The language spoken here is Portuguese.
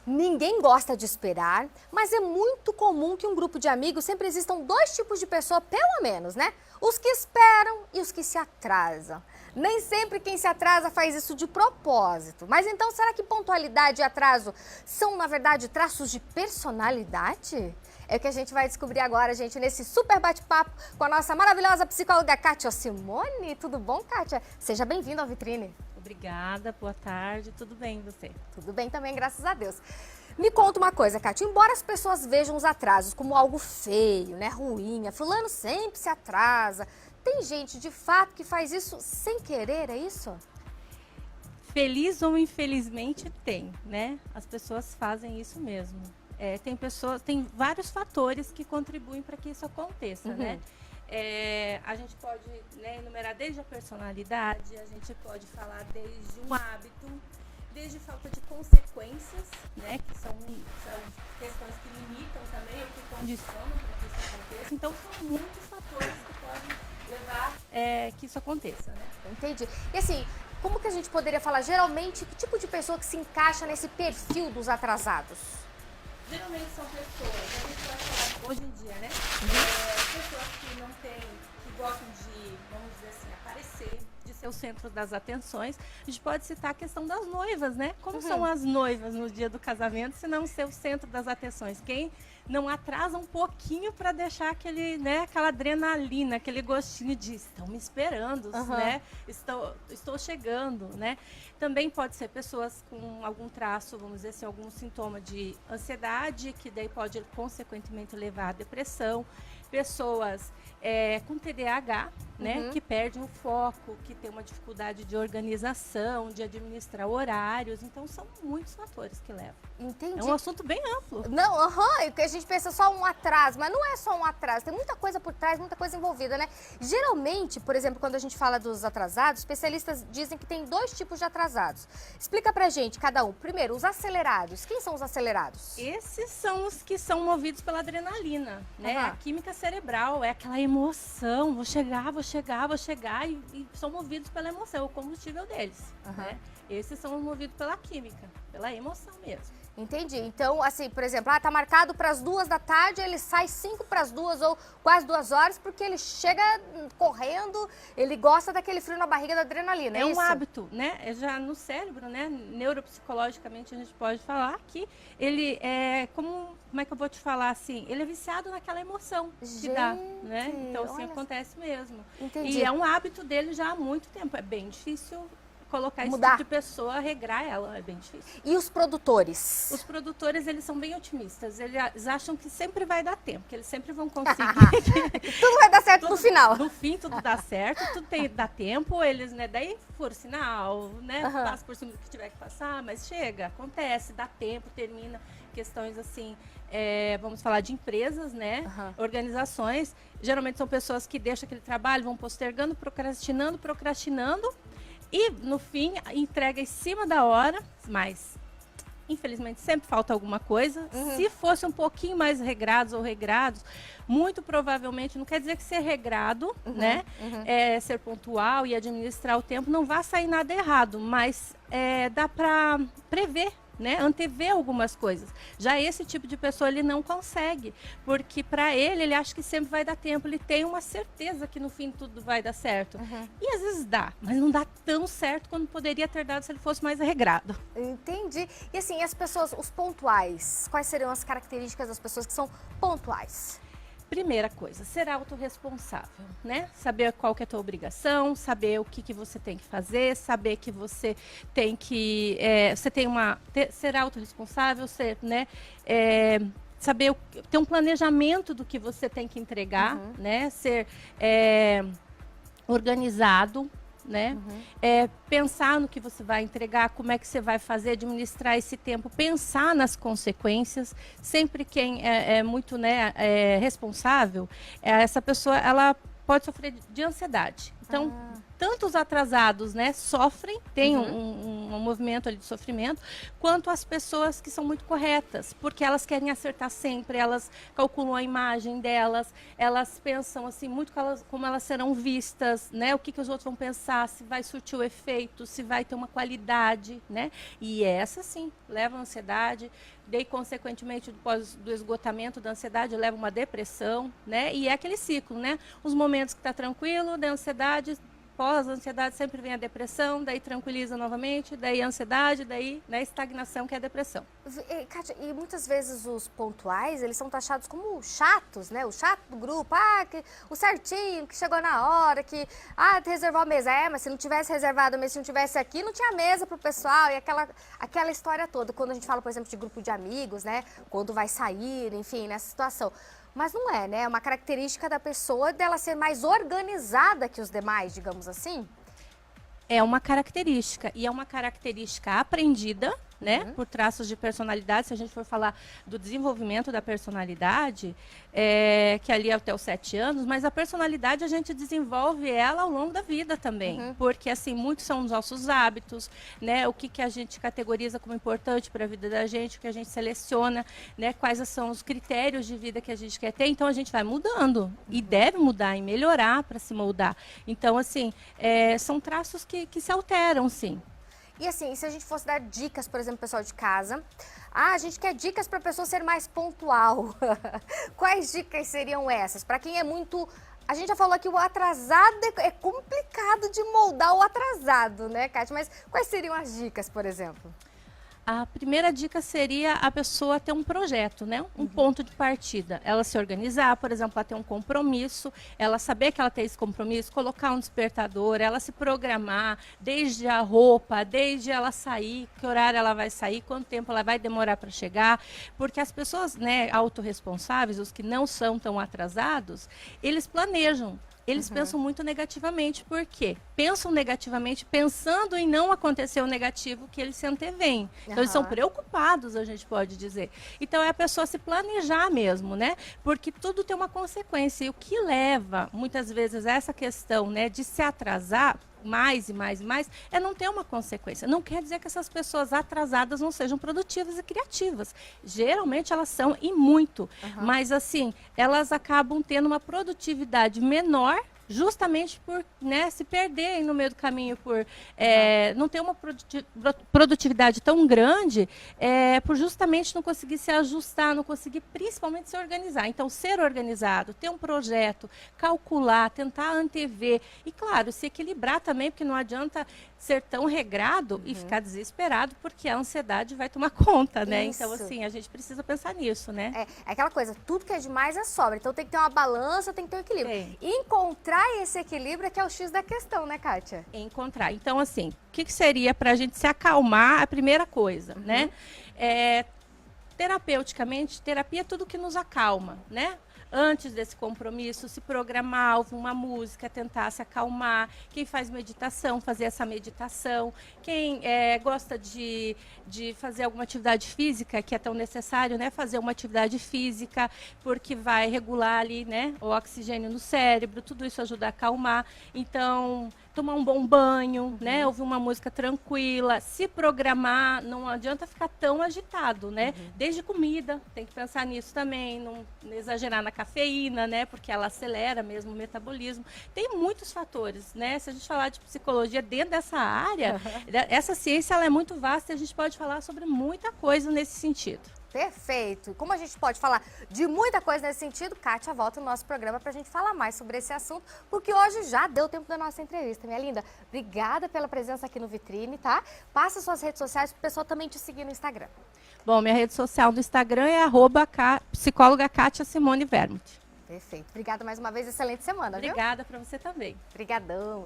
Ninguém gosta de esperar, mas é muito comum que um grupo de amigos sempre existam dois tipos de pessoa, pelo menos, né? Os que esperam e os que se atrasam. Nem sempre quem se atrasa faz isso de propósito. Mas então, será que pontualidade e atraso são, na verdade, traços de personalidade? É o que a gente vai descobrir agora, gente, nesse super bate-papo com a nossa maravilhosa psicóloga Kátia Simone. Tudo bom, Kátia? Seja bem-vinda ao Vitrine. Obrigada, boa tarde, tudo bem e você? Tudo bem também, graças a Deus. Me conta uma coisa, Kátia, embora as pessoas vejam os atrasos como algo feio, né, ruim, fulano sempre se atrasa, tem gente de fato que faz isso sem querer, é isso? Feliz ou infelizmente tem, né? As pessoas fazem isso mesmo. Tem vários fatores que contribuem para que isso aconteça, né? A gente pode, né, enumerar desde a personalidade, a gente pode falar desde um hábito, desde falta de consequências, né, que são questões que limitam também, ou que condicionam para que isso aconteça. Então, são muitos fatores que podem levar que isso aconteça, né? Entendi. E assim, como que a gente poderia falar, geralmente, que tipo de pessoa que se encaixa nesse perfil dos atrasados? Geralmente são pessoas, a gente pode falar hoje em dia, né? Pessoas que não têm, que gostam de, vamos dizer assim, aparecer, de ser o centro das atenções. A gente pode citar a questão das noivas, né? Como são as noivas no dia do casamento, se não ser o centro das atenções? Quem não atrasa um pouquinho para deixar aquele, né, aquela adrenalina, aquele gostinho de estão me esperando, né? Estou chegando, né? Também pode ser pessoas com algum traço, vamos dizer assim, algum sintoma de ansiedade, que daí pode consequentemente levar à depressão. Pessoas com TDAH, né, que perdem o foco, que tem uma dificuldade de organização, de administrar horários. Então, são muitos fatores que levam. Entendi. É um assunto bem amplo. Não, a gente pensa só um atraso, mas não é só um atraso, tem muita coisa por trás, muita coisa envolvida, né? Geralmente, por exemplo, quando a gente fala dos atrasados, especialistas dizem que tem dois tipos de atrasados. Explica pra gente, cada um. Primeiro, os acelerados. Quem são os acelerados? Esses são os que são movidos pela adrenalina, né? A química cerebral, é aquela emoção, vou chegar, e são movidos pela emoção, é o combustível deles, né? Esses são movidos pela química, pela emoção mesmo. Entendi. Então, assim, por exemplo, tá marcado para as 2 da tarde, ele sai 5 para as 2 ou quase 2 horas, porque ele chega correndo, ele gosta daquele frio na barriga da adrenalina, é isso? É um hábito, né? Já no cérebro, né? Neuropsicologicamente a gente pode falar que ele é como é que eu vou te falar assim? Ele é viciado naquela emoção que dá, né? Então, assim, acontece mesmo. Entendi. E é um hábito dele já há muito tempo. É bem difícil colocar esse mudar. tipo de pessoa, regrar ela, é bem difícil. E os produtores? Os produtores, eles são bem otimistas, eles acham que sempre vai dar tempo, que eles sempre vão conseguir. Tudo vai dar certo no final. No fim, tudo dá certo, dá tempo, eles, né, daí for sinal, né, passa por cima do que tiver que passar, mas chega, acontece, dá tempo, termina. Questões assim, vamos falar de empresas, né, organizações, geralmente são pessoas que deixam aquele trabalho, vão postergando, procrastinando, e, no fim, entrega em cima da hora, mas, infelizmente, sempre falta alguma coisa. Se fosse um pouquinho mais regrados ou regrados, muito provavelmente, não quer dizer que ser regrado, né, ser pontual e administrar o tempo, não vai sair nada errado, mas dá para prever, né, antever algumas coisas. Já esse tipo de pessoa, ele não consegue, porque para ele acha que sempre vai dar tempo, ele tem uma certeza que no fim tudo vai dar certo. E às vezes dá, mas não dá tão certo quanto poderia ter dado se ele fosse mais regrado. Entendi. E assim, as pessoas, os pontuais, quais seriam as características das pessoas que são pontuais? Primeira coisa, ser autorresponsável, né? Saber qual que é a tua obrigação, saber o que você tem que fazer, saber que você tem que... ser autorresponsável, né? Saber ter um planejamento do que você tem que entregar, né? Ser organizado, né? Pensar no que você vai entregar, como é que você vai fazer, administrar esse tempo, pensar nas consequências. Sempre quem é muito, né, responsável, essa pessoa, ela pode sofrer de ansiedade. Então, tanto os atrasados, né, sofrem, tem um movimento ali de sofrimento, quanto as pessoas que são muito corretas, porque elas querem acertar sempre, elas calculam a imagem delas, elas pensam assim muito como elas serão vistas, né, o que os outros vão pensar, se vai surtir o efeito, se vai ter uma qualidade, né, e essa sim leva à ansiedade. Daí, consequentemente, do esgotamento da ansiedade, leva uma depressão, né? E é aquele ciclo, né? Os momentos que está tranquilo, da ansiedade, pós-ansiedade sempre vem a depressão, daí tranquiliza novamente, daí a ansiedade, daí né, estagnação, que é a depressão. Kátia, e muitas vezes os pontuais, eles são taxados como chatos, né? O chato do grupo, o certinho, que chegou na hora, que, reservou a mesa. Mas se não tivesse reservado a mesa, se não tivesse aqui, não tinha mesa pro pessoal, e aquela história toda. Quando a gente fala, por exemplo, de grupo de amigos, né? Quando vai sair, enfim, nessa situação. Mas não é, né? É uma característica da pessoa dela ser mais organizada que os demais, digamos assim? É uma característica, e é uma característica aprendida, né, por traços de personalidade. Se a gente for falar do desenvolvimento da personalidade, que ali é até os 7 anos, mas a personalidade a gente desenvolve ela ao longo da vida também, porque assim, muitos são os nossos hábitos, né, o que a gente categoriza como importante para a vida da gente, o que a gente seleciona, né, quais são os critérios de vida que a gente quer ter, então a gente vai mudando, e deve mudar e melhorar para se moldar. Então, assim, são traços que se alteram, sim. E assim, se a gente fosse dar dicas, por exemplo, pessoal de casa, a gente quer dicas para a pessoa ser mais pontual. Quais dicas seriam essas? Para quem é muito... A gente já falou que o atrasado é complicado de moldar o atrasado, né, Kátia? Mas quais seriam as dicas, por exemplo? A primeira dica seria a pessoa ter um projeto, né? Um ponto de partida. Ela se organizar, por exemplo, ela ter um compromisso, ela saber que ela tem esse compromisso, colocar um despertador, ela se programar, desde a roupa, desde ela sair, que horário ela vai sair, quanto tempo ela vai demorar para chegar, porque as pessoas, né, autorresponsáveis, os que não são tão atrasados, eles planejam. Eles pensam muito negativamente, por quê? Pensam negativamente, pensando em não acontecer o negativo que eles se antevêm. Então, eles são preocupados, a gente pode dizer. Então, é a pessoa se planejar mesmo, né? Porque tudo tem uma consequência. E o que leva, muitas vezes, a essa questão, né, de se atrasar mais e mais e mais, é não ter uma consequência. Não quer dizer que essas pessoas atrasadas não sejam produtivas e criativas. Geralmente elas são, e muito. Mas assim, elas acabam tendo uma produtividade menor, justamente por, né, se perderem no meio do caminho, por não ter uma produtividade tão grande, por justamente não conseguir se ajustar, não conseguir principalmente se organizar. Então, ser organizado, ter um projeto, calcular, tentar antever e, claro, se equilibrar também, porque não adianta ser tão regrado e ficar desesperado, porque a ansiedade vai tomar conta, né? Isso. Então, assim, a gente precisa pensar nisso, né? É aquela coisa, tudo que é demais é sobra. Então tem que ter uma balança, tem que ter um equilíbrio. Encontrar esse equilíbrio é que é o X da questão, né, Kátia? Encontrar. Então, assim, o que seria para a gente se acalmar? A primeira coisa, né? Terapeuticamente, terapia é tudo que nos acalma, né? Antes desse compromisso, se programar, ouvir uma música, tentar se acalmar. Quem faz meditação, fazer essa meditação. Quem gosta de fazer alguma atividade física, que é tão necessário, né? Fazer uma atividade física, porque vai regular ali, né, o oxigênio no cérebro, tudo isso ajuda a acalmar. Então, tomar um bom banho, né? Ouvir uma música tranquila, se programar, não adianta ficar tão agitado, né? Desde comida, tem que pensar nisso também, não exagerar na cafeína, né? Porque ela acelera mesmo o metabolismo. Tem muitos fatores, né? Se a gente falar de psicologia dentro dessa área, essa ciência ela é muito vasta e a gente pode falar sobre muita coisa nesse sentido. Perfeito. Como a gente pode falar de muita coisa nesse sentido, Kátia volta no nosso programa para a gente falar mais sobre esse assunto, porque hoje já deu tempo da nossa entrevista, minha linda. Obrigada pela presença aqui no Vitrine, tá? Passa suas redes sociais para o pessoal também te seguir no Instagram. Bom, minha rede social do Instagram é psicóloga Kátia Simone Vermut. Perfeito. Obrigada mais uma vez, excelente semana, Obrigada para você também. Obrigadão.